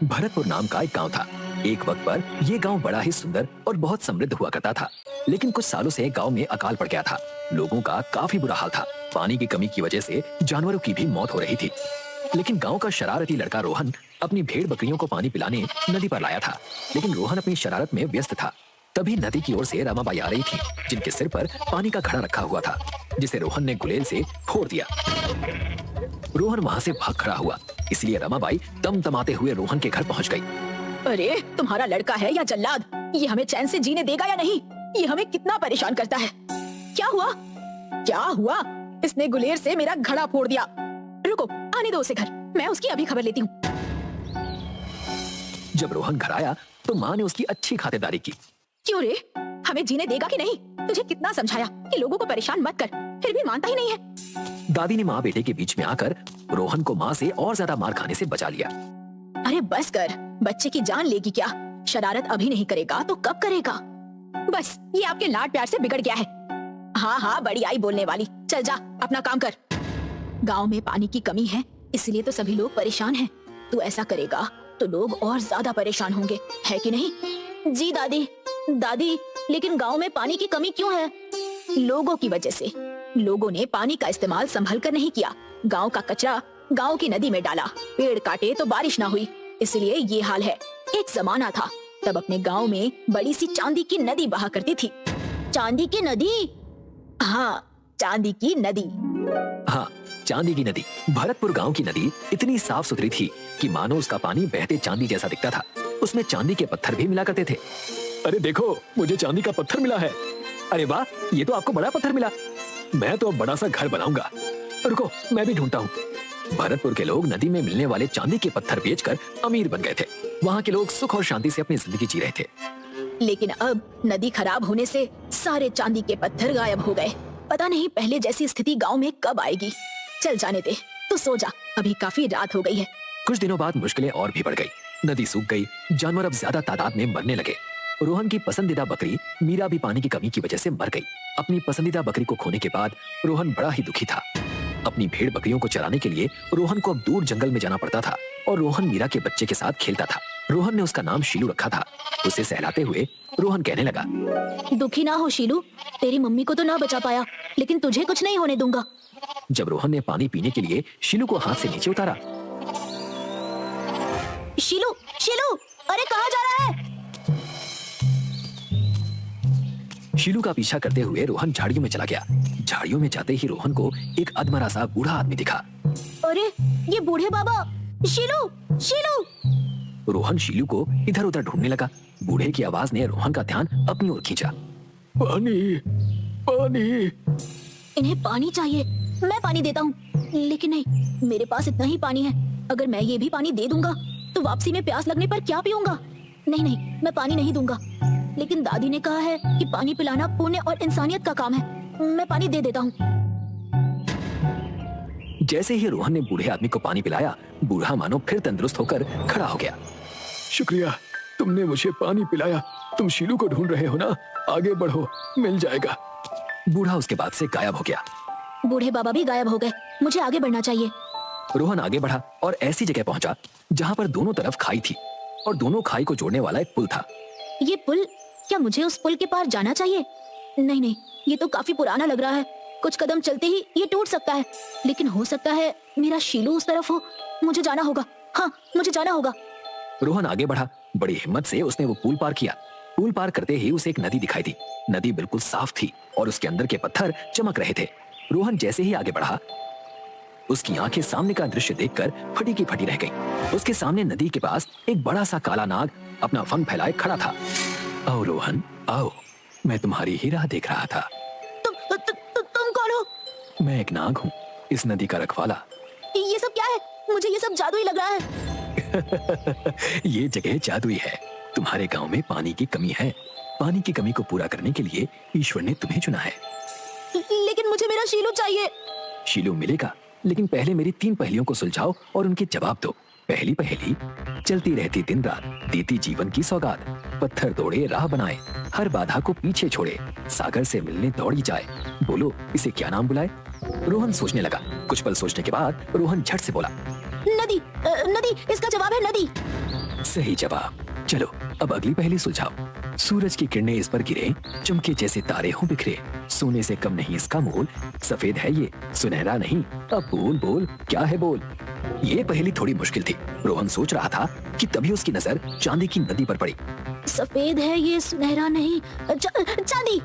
भरतपुर नाम का एक गांव था। एक वक्त पर यह गांव बड़ा ही सुंदर और बहुत समृद्ध हुआ करता था। लेकिन कुछ सालों से गांव में अकाल पड़ गया था। लोगों का काफी बुरा हाल था। पानी की कमी की वजह से जानवरों की भी मौत हो रही थी। लेकिन गांव का शरारती लड़का रोहन अपनी भेड़ बकरियों को पानी पिलाने नदी पर लाया था। लेकिन रोहन अपनी शरारत में व्यस्त था। तभी नदी की ओर से रमाबाई आ रही थी, जिनके सिर पर पानी का घड़ा रखा हुआ था, जिसे रोहन ने गुलेल से फोड़ दिया। रोहन वहां से भाग खड़ा हुआ, इसलिए रमाबाई तमतमाते हुए रोहन के घर पहुंच गई। अरे तुम्हारा लड़का है या जल्लाद, ये हमें चैन से जीने देगा या नहीं? ये हमें कितना परेशान करता है। क्या हुआ? क्या हुआ? इसने गुलेर से मेरा घड़ा फोड़ दिया। रुको, आने दो उसे घर, मैं उसकी अभी खबर लेती हूँ। जब रोहन घर आया तो माँ ने उसकी अच्छी खातिरदारी की। क्यों रे, हमें जीने देगा कि नहीं? तुझे कितना समझाया कि लोगों को परेशान मत कर, फिर भी मानता ही नहीं है। दादी ने माँ बेटे के बीच में आकर रोहन को माँ से और ज्यादा मार खाने से बचा लिया। अरे बस कर, बच्चे की जान लेगी क्या? शरारत अभी नहीं करेगा तो कब करेगा? बस ये आपके लाड प्यार से बिगड़ गया है। हाँ हाँ, बड़ी आई बोलने वाली। चल जा, अपना काम कर। गांव में पानी की कमी है, इसलिए तो सभी लोग परेशान हैं। तू ऐसा करेगा तो लोग और ज्यादा परेशान होंगे, है कि नहीं? जी दादी। दादी, लेकिन गांव में पानी की कमी क्यों है? लोगों की वजह से। लोगों ने पानी का इस्तेमाल संभल कर नहीं किया। गांव का कचरा गांव की नदी में डाला, पेड़ काटे तो बारिश ना हुई, इसलिए ये हाल है। एक जमाना था, तब अपने गांव में बड़ी सी चांदी की नदी बहा करती थी। चांदी की नदी? हाँ, चांदी की नदी। हाँ, चांदी की नदी। भरतपुर गांव की नदी इतनी साफ सुथरी थी कि मानो उसका पानी बहते चांदी जैसा दिखता था। उसमें चांदी के पत्थर भी मिला करते थे। अरे देखो, मुझे चांदी का पत्थर मिला है। अरे वाह, ये तो आपको बड़ा पत्थर मिला। मैं तो अब बड़ा सा घर बनाऊंगा। रुको, मैं भी ढूंढता हूँ। भरतपुर के लोग नदी में मिलने वाले चांदी के पत्थर बेचकर अमीर बन गए थे। वहाँ के लोग सुख और शांति से अपनी जिंदगी जी रहे थे। लेकिन अब नदी खराब होने से सारे चांदी के पत्थर गायब हो गए। पता नहीं पहले जैसी स्थिति गांव में कब आएगी। चल जाने दे, तू सो जा, अभी काफी रात हो गई है। कुछ दिनों बाद मुश्किलें और भी बढ़ गई। नदी सूख गई, जानवर अब ज्यादा तादाद में मरने लगे। रोहन की पसंदीदा बकरी मीरा भी पानी की कमी की वजह से मर गई। अपनी पसंदीदा बकरी को खोने के बाद रोहन बड़ा ही दुखी था। अपनी भेड़ बकरियों को चराने के लिए रोहन को अब दूर जंगल में जाना पड़ता था और रोहन मीरा के बच्चे के साथ खेलता था। रोहन ने उसका नाम शीलू रखा था। उसे सहलाते हुए रोहन कहने लगा, दुखी ना हो शीलू, तेरी मम्मी को तो ना बचा पाया, लेकिन तुझे कुछ नहीं होने दूंगा। जब रोहन ने पानी पीने के लिए शीलू को हाथ से नीचे उतारा। शीलू, शीलू, अरे कहाँ जा रहा है? शीलू का पीछा करते हुए रोहन झाड़ियों में चला गया। झाड़ियों में जाते ही रोहन को एक अधमरा सा बूढ़ा आदमी दिखा। अरे ये बूढ़े बाबा! शीलू, शीलू! रोहन शीलू को इधर उधर ढूंढने लगा। बूढ़े की आवाज ने रोहन का ध्यान अपनी ओर खींचा। पानी, पानी। इन्हें पानी चाहिए, मैं पानी देता हूँ। लेकिन नहीं, मेरे पास इतना ही पानी है। अगर मैं ये भी पानी दे दूंगा तो वापसी में प्यास लगने पर क्या पीऊंगा? नहीं नहीं, मैं पानी नहीं दूंगा। लेकिन दादी ने कहा है कि पानी पिलाना पुण्य और इंसानियत का काम है। मैं पानी दे देता हूँ। जैसे ही रोहन ने बूढ़े आदमी को पानी पिलाया, बूढ़ा मानो फिर तंदुरुस्त होकर खड़ा हो गया। शुक्रिया, तुमने मुझे पानी पिलाया। तुम शीलू को ढूंढ रहे हो ना? आगे बढ़ो, मिल जाएगा। बूढ़ा उसके बाद से गायब हो गया। बूढ़े बाबा भी गायब हो गए, मुझे आगे बढ़ना चाहिए। रोहन आगे बढ़ा और ऐसी जगह पहुंचा जहाँ पर दोनों तरफ खाई थी और दोनों खाई को जोड़ने वाला एक पुल था। ये पुल, क्या मुझे उस पुल के पार जाना चाहिए? नहीं नहीं, ये तो काफी पुराना लग रहा है। कुछ कदम चलते ही ये टूट सकता है। लेकिन हो सकता है मेरा शीलू उस तरफ हो। मुझे जाना होगा। हाँ, मुझे जाना होगा। रोहन आगे बढ़ा। बड़ी हिम्मत से उसने वो पुल पार किया। पुल पार करते ही उसे एक नदी दिखाई दी। नदी बिल्कुल साफ थी और उसके अंदर के पत्थर चमक रहे थे। रोहन जैसे ही आगे बढ़ा, उसकी आंखें सामने का दृश्य देखकर फटी की फटी रह गईं। उसके सामने नदी के पास एक बड़ा सा काला नाग अपना फन फैलाए खड़ा था। आओ रोहन, आओ, मैं तुम्हारी ही राह देख रहा था। तुम कौन हो? मैं एक नाग हूँ, इस नदी का रखवाला। ये सब क्या है? मुझे ये सब जादू ही लग रहा है। ये जगह जादुई है। तुम्हारे गांव में पानी की कमी है। पानी की कमी को पूरा करने के लिए ईश्वर ने तुम्हें चुना है। लेकिन मुझे मेरा शीलू चाहिए। शीलू मिलेगा, लेकिन पहले मेरी 3 पहेलियों को सुलझाओ और उनके जवाब दो। पहली पहेली, चलती रहती दिन रात, देती जीवन की सौगात, पत्थर तोड़े राह बनाए, हर बाधा को पीछे छोड़े, सागर से मिलने दौड़ी जाए, बोलो इसे क्या नाम बुलाए? रोहन सोचने लगा। कुछ पल सोचने के बाद रोहन झट से बोला, नदी, नदी, इसका जवाब है नदी। सही जवाब। चलो अब अगली पहेली सुलझाओ। सूरज की किरणें इस पर गिरे, चमके जैसे तारे हों बिखरे, सोने से कम नहीं इसका मोल, सफेद है ये सुनहरा नहीं, अब बोल बोल क्या है बोल। ये पहेली थोड़ी मुश्किल थी। रोहन सोच रहा था कि तभी उसकी नजर चांदी की नदी पर पड़ी। सफेद है ये सुनहरा नहीं, चांदी।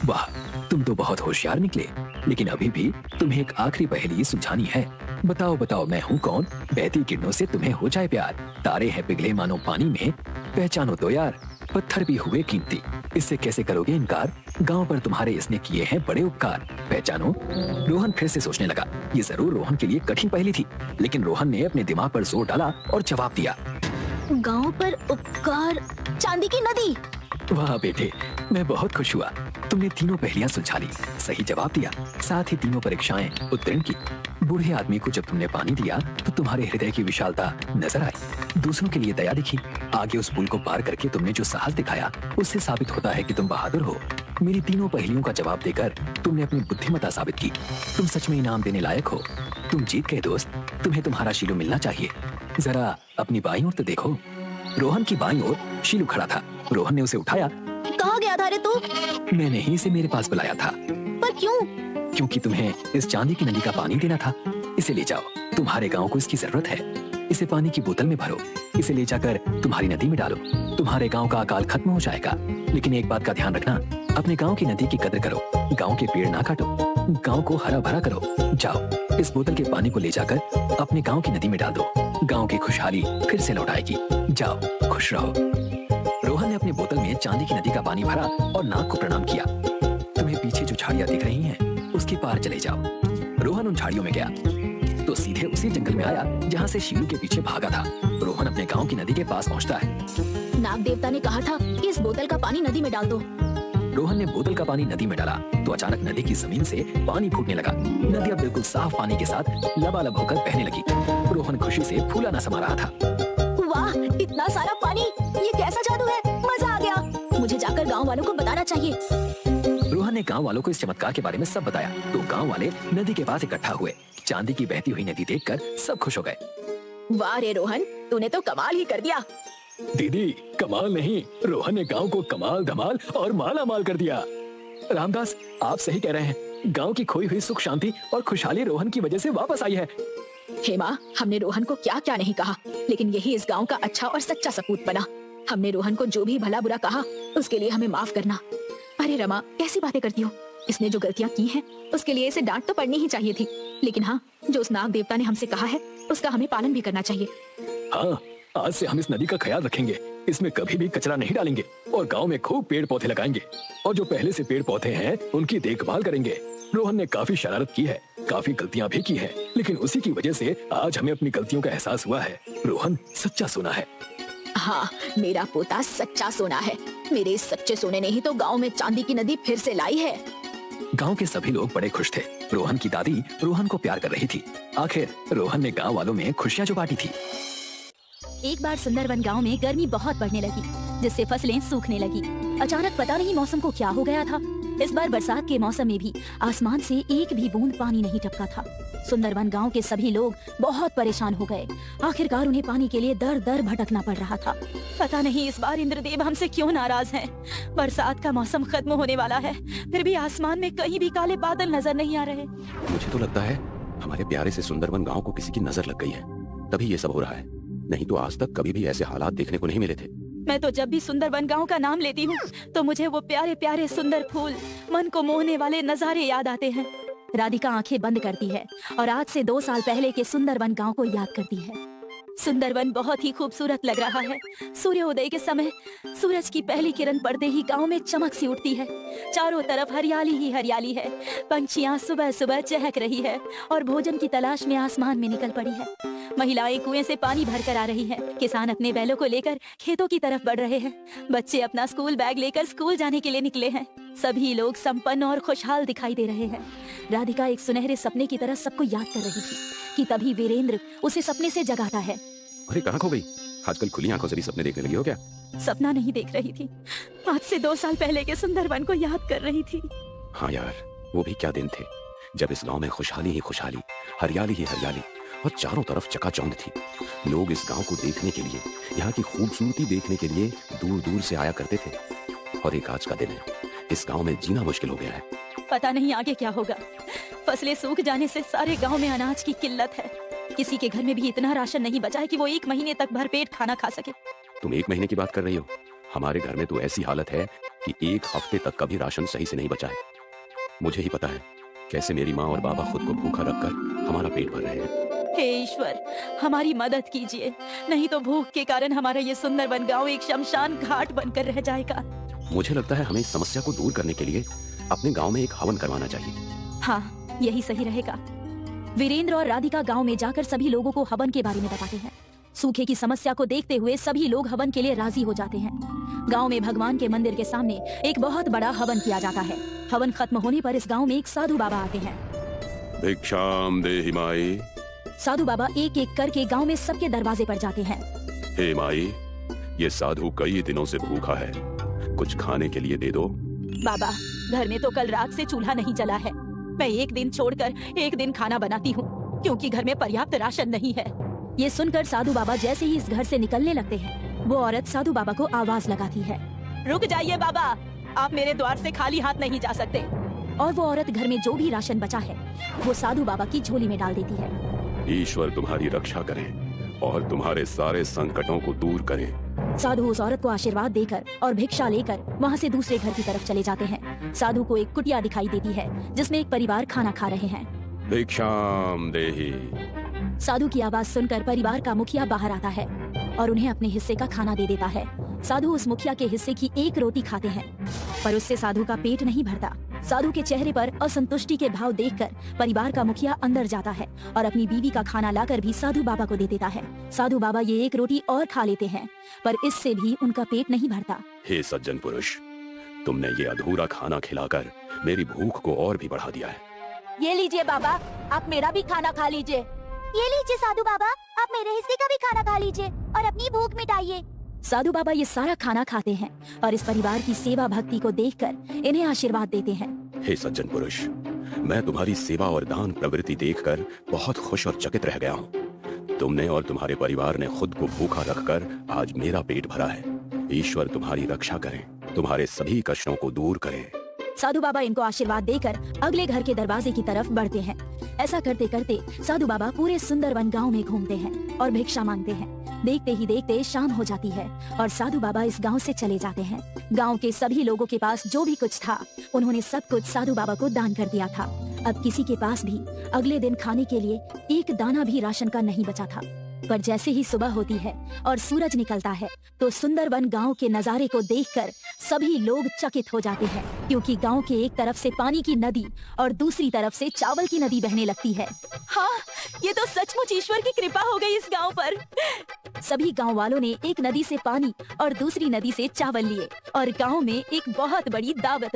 वाह, तुम तो बहुत होशियार निकले। लेकिन अभी भी तुम्हें एक आखिरी पहेली सुलझानी है। बताओ बताओ मैं हूँ कौन, बहती किरणों से तुम्हें हो जाए प्यार, तारे हैं पिघले मानो पानी में, पहचानो तो यार, पत्थर भी हुए कीमती, इससे कैसे करोगे इनकार, गांव पर तुम्हारे इसने किए हैं बड़े उपकार, पहचानो। रोहन फिर से सोचने लगा। ये जरूर रोहन के लिए कठिन पहेली थी, लेकिन रोहन ने अपने दिमाग पर जोर डाला और जवाब दिया। गांव पर उपकार, चांदी की नदी। वाह बेटे, मैं बहुत खुश हुआ। तुमने तीनों पहेलियां सुलझा ली, सही जवाब दिया, साथ ही तीनों परीक्षाएं उत्तीर्ण की। बूढ़े आदमी को जब तुमने पानी दिया तो तुम्हारे हृदय की विशालता नजर आई, दूसरों के लिए दया दिखी। आगे उस पुल को पार करके तुमने जो साहस दिखाया, उससे साबित होता है कि तुम बहादुर हो। मेरी तीनों पहेलियों का जवाब देकर तुमने अपनी बुद्धिमत्ता साबित की। तुम सच में इनाम देने लायक हो। तुम जीत गए दोस्त, तुम्हें तुम्हारा शीलू मिलना चाहिए। जरा अपनी बाईं ओर तो देखो। रोहन की बाईं ओर शीलू खड़ा था। रोहन ने उसे उठाया। कहाँ गया था रे तू? मैंने ही इसे मेरे पास बुलाया था। पर क्यों? क्योंकि तुम्हें इस चांदी की नदी का पानी देना था। इसे ले जाओ, तुम्हारे गांव को इसकी जरूरत है। इसे पानी की बोतल में भरो, इसे ले जाकर तुम्हारी नदी में डालो। तुम्हारे गांव का अकाल खत्म हो जाएगा। लेकिन एक बात का ध्यान रखना, अपने गांव की नदी की कदर करो, गांव के पेड़ ना काटो, गांव को हरा भरा करो। जाओ, इस बोतल के पानी को ले जाकर अपने गांव की नदी में डाल दो। गांव की खुशहाली फिर से लौट आएगी। जाओ, खुश रहो। रोहन ने अपनी बोतल में चांदी की नदी का पानी भरा और नाग को प्रणाम किया। तुम्हें पीछे जो झाड़ियां दिख रही हैं, उसके पार चले जाओ। रोहन उन झाड़ियों में गया तो सीधे उसी जंगल में आया जहाँ से शीलू के पीछे भागा था। रोहन अपने गांव की नदी के पास पहुँचता है। नाग देवता ने कहा था कि इस बोतल का पानी नदी में डाल दो। रोहन ने बोतल का पानी नदी में डाला तो अचानक नदी की जमीन से पानी फूटने लगा। नदी अब बिल्कुल साफ पानी के साथ लबालब होकर बहने लगी। रोहन खुशी से फूला न समा रहा था। वाह, इतना सारा पानी, ये कैसा जादू है, मजा आ गया। मुझे जाकर गांव वालों को बताना चाहिए। रोहन ने गांव वालों को इस चमत्कार के बारे में सब बताया तो गांव वाले नदी के पास इकट्ठा हुए। चांदी की बहती हुई नदी देखकर सब खुश हो गए। वाह रे रोहन, तूने तो कमाल ही कर दिया। दीदी, कमाल नहीं, रोहन ने गांव को कमाल धमाल और माला माल कर दिया। रामदास, आप सही कह रहे हैं। गांव की खोई हुई सुख शांति और खुशहाली रोहन की वजह से वापस आई है। हेमा, हमने रोहन को क्या क्या नहीं कहा, लेकिन यही इस गांव का अच्छा और सच्चा सपूत बना। हमने रोहन को जो भी भला बुरा कहा, उसके लिए हमें माफ करना। अरे रमा, कैसी बातें करती हो। इसने जो गलतियां की हैं, उसके लिए इसे डांट तो पड़नी ही चाहिए थी। लेकिन हाँ, जो उस नाग देवता ने हमसे कहा है, उसका हमें पालन भी करना चाहिए। हाँ, आज से हम इस नदी का ख्याल रखेंगे। इसमें कभी भी कचरा नहीं डालेंगे और गांव में खूब पेड़ पौधे लगाएंगे और जो पहले से पेड़ पौधे हैं उनकी देखभाल करेंगे। रोहन ने काफी शरारत की है, काफी गलतियां भी की है, लेकिन उसी की वजह से आज हमें अपनी गलतियों का एहसास हुआ है। रोहन सच्चा सोना है। हाँ, मेरा पोता सच्चा सोना है। मेरे इस सच्चे सोने ने ही तो गांव में चांदी की नदी फिर से लाई है। गांव के सभी लोग बड़े खुश थे। रोहन की दादी रोहन को प्यार कर रही थी। आखिर रोहन ने गांव वालों में खुशियां जो बांटी थी। एक बार सुंदरवन गांव में गर्मी बहुत बढ़ने लगी, जिससे फसलें सूखने लगी। अचानक पता नहीं मौसम को क्या हो गया था। इस बार बरसात के मौसम में भी आसमान से एक भी बूंद पानी नहीं टपका था। सुंदरवन गांव के सभी लोग बहुत परेशान हो गए। आखिरकार उन्हें पानी के लिए दर दर भटकना पड़ रहा था। पता नहीं इस बार इंद्रदेव हमसे क्यों नाराज हैं। बरसात का मौसम खत्म होने वाला है, फिर भी आसमान में कहीं भी काले बादल नजर नहीं आ रहे। मुझे तो लगता है हमारे प्यारे से सुंदरवन गांव को किसी की नजर लग गई है, तभी ये सब हो रहा है। नहीं तो आज तक कभी भी ऐसे हालात देखने को नहीं मिले थे। मैं तो जब भी सुंदरवन गांव का नाम लेती हूँ तो मुझे वो प्यारे प्यारे सुंदर फूल, मन को मोहने वाले नजारे याद आते हैं। राधिका आंखें बंद करती है और आज से 2 साल पहले के सुंदरवन गांव को याद करती है। सुंदरवन बहुत ही खूबसूरत लग रहा है। सूर्योदय के समय सूरज की पहली किरण पड़ते ही गांव में चमक सी उठती है। चारों तरफ हरियाली ही हरियाली है। पंछियां सुबह सुबह चहक रही है और भोजन की तलाश में आसमान में निकल पड़ी है। महिलाएं कुएं से पानी भर कर आ रही हैं। किसान अपने बैलों को लेकर खेतों की तरफ बढ़ रहे हैं। बच्चे अपना स्कूल बैग लेकर स्कूल जाने के लिए निकले हैं। सभी लोग संपन्न और खुशहाल दिखाई दे रहे हैं। राधिका एक सुनहरे सपने की तरह सबको याद कर रही थी कि तभी वीरेंद्र उसे सपने से जगाता है। अरे कहाँ खो गई? आजकल खुली आंखों से भी सपने देखने लगी हो क्या? सपना नहीं देख रही थी, आज से 2 साल पहले के सुंदरवन को याद कर रही थी। हाँ यार, वो भी क्या दिन थे जब इस गांव में खुशहाली ही खुशहाली, हरियाली ही हरियाली और चारों तरफ चकाचौंध थी। लोग इस गांव को देखने के लिए, यहाँ की खूबसूरती देखने के लिए दूर दूर से आया करते थे। और एक आज का दिन है, इस गांव में जीना मुश्किल हो गया है। पता नहीं आगे क्या होगा। फसलें सूख जाने से सारे गांव में अनाज की किल्लत है। किसी के घर में भी इतना राशन नहीं बचा है कि वो 1 महीने तक भरपेट खाना खा सके। तुम 1 महीने की बात कर रही हो? हमारे घर में तो ऐसी हालत है कि 1 हफ्ते तक का भी राशन सही से नहीं बचा है। मुझे ही पता है कैसे मेरी माँ और बाबा खुद को भूखा रखकर हमारा पेट भर रहे हैं। हे ईश्वर, हमारी मदद कीजिए, नहीं तो भूख के कारण हमारा ये सुंदरवन गांव एक शमशान घाट बनकर रह जाएगा। मुझे लगता है हमें इस समस्या को दूर करने के लिए अपने गांव में एक हवन करवाना चाहिए। हाँ, यही सही रहेगा। वीरेंद्र और राधिका गांव में जाकर सभी लोगों को हवन के बारे में बताते हैं। सूखे की समस्या को देखते हुए सभी लोग हवन के लिए राजी हो जाते हैं। गांव में भगवान के मंदिर के सामने एक बहुत बड़ा हवन किया जाता है। हवन खत्म होने पर इस गांव में एक साधु बाबा आते हैं। भिक्षाम देहि माई। साधु बाबा एक एक करके गांव में सबके दरवाजे पर जाते हैं। हे माई, ये साधु कई दिनों से भूखा है, कुछ खाने के लिए दे दो। बाबा, घर में तो कल रात से चूल्हा नहीं जला है। मैं एक दिन छोड़कर एक दिन खाना बनाती हूँ, क्योंकि घर में पर्याप्त राशन नहीं है। ये सुनकर साधु बाबा जैसे ही इस घर से निकलने लगते हैं, वो औरत साधु बाबा को आवाज लगाती है, रुक जाइए बाबा, आप मेरे द्वार से खाली हाथ नहीं जा सकते। और वो औरत घर में जो भी राशन बचा है वो साधु बाबा की झोली में डाल देती है। ईश्वर तुम्हारी रक्षा करे और तुम्हारे सारे संकटों को दूर करे। साधु उस औरत को आशीर्वाद देकर और भिक्षा लेकर वहाँ से दूसरे घर की तरफ चले जाते हैं। साधु को एक कुटिया दिखाई देती है जिसमें एक परिवार खाना खा रहे हैं। भिक्षाम देहि। साधु की आवाज सुनकर परिवार का मुखिया बाहर आता है और उन्हें अपने हिस्से का खाना दे देता है। साधु उस मुखिया के हिस्से की एक रोटी खाते हैं, पर उससे साधु का पेट नहीं भरता। साधु के चेहरे पर असंतुष्टि के भाव देखकर परिवार का मुखिया अंदर जाता है और अपनी बीवी का खाना लाकर भी साधु बाबा को दे देता है। साधु बाबा ये एक रोटी और खा लेते हैं, पर इससे भी उनका पेट नहीं भरता। हे सज्जन पुरुष, तुमने ये अधूरा खाना खिलाकर मेरी भूख को और भी बढ़ा दिया है। ये लीजिए बाबा, आप मेरा भी खाना खा लीजिए। ये लीजिए साधु बाबा, आप मेरे हिस्से का भी खाना खा लीजिए और अपनी भूख मिटाइए। साधु बाबा ये सारा खाना खाते हैं और इस परिवार की सेवा भक्ति को देखकर इन्हें आशीर्वाद देते हैं। हे सज्जन पुरुष, मैं तुम्हारी सेवा और दान प्रवृत्ति देखकर बहुत खुश और चकित रह गया हूँ। तुमने और तुम्हारे परिवार ने खुद को भूखा रखकर आज मेरा पेट भरा है। ईश्वर तुम्हारी रक्षा करे, तुम्हारे सभी कष्टों को दूर करे। साधु बाबा इनको आशीर्वाद देकर अगले घर के दरवाजे की तरफ बढ़ते हैं। ऐसा करते करते साधु बाबा पूरे सुंदरवन गांव में घूमते हैं और भिक्षा मांगते हैं। देखते ही देखते शाम हो जाती है और साधु बाबा इस गांव से चले जाते हैं। गांव के सभी लोगों के पास जो भी कुछ था उन्होंने सब कुछ साधु बाबा को दान कर दिया था। अब किसी के पास भी अगले दिन खाने के लिए एक दाना भी राशन का नहीं बचा था। पर जैसे ही सुबह होती है और सूरज निकलता है तो सुंदरवन गांव के नजारे को देखकर सभी लोग चकित हो जाते हैं, क्योंकि गांव के एक तरफ से पानी की नदी और दूसरी तरफ से चावल की नदी बहने लगती है। हाँ, ये तो सचमुच ईश्वर की कृपा हो गई इस गांव पर। सभी गांव वालों ने एक नदी से पानी और दूसरी नदी से चावल लिए और गांव में एक बहुत बड़ी दावत